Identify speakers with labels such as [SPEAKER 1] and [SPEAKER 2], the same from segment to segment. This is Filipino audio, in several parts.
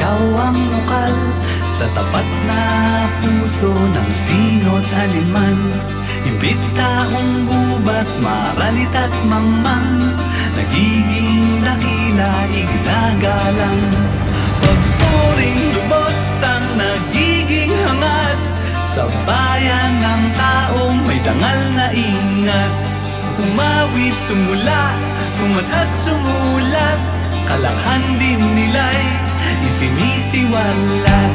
[SPEAKER 1] ikaw ang nukal sa tapat na puso ng sino't alinman. Imbit taong gubat, maralit at mangmang, nagiging dakila, iginagalang. Pagpuring lubos ang nagiging hangat sa bayan ng taong may dangal na ingat. Umawit, tumula, tumathat, sumulat, kalakhan din nila'y isinisiwalat.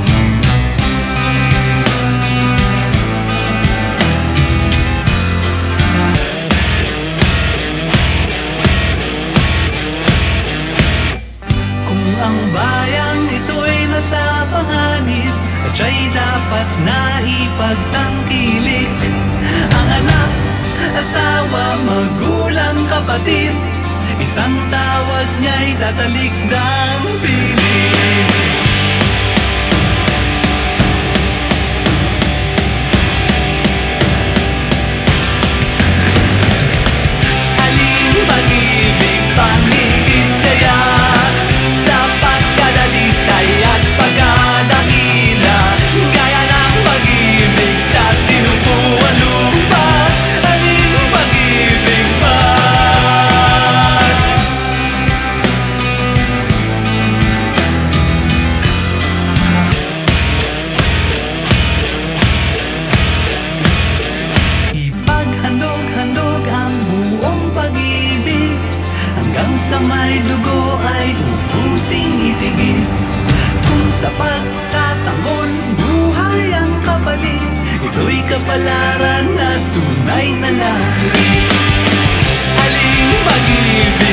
[SPEAKER 1] Kung ang bayang ito'y nasa panganib, at siya'y dapat na ipagtangkilik, ang anak, asawa, magulang, kapatid, isang tawag niya'y tatalikdang pilit. Aling pag-ibig pang higit kaya sa pagkadalisay at pagkadakila, gaya ng pag-ibig sa tinubuan lupa. Aling pag-ibig pa? Ipaghandog-handog ang buong pag-ibig, hanggang sa may dugo ay ubusing itigis. Kung sa pagtatanggol buhay ang kapalit, ito'y kapalaran na tunay na langit. Aling pag-ibig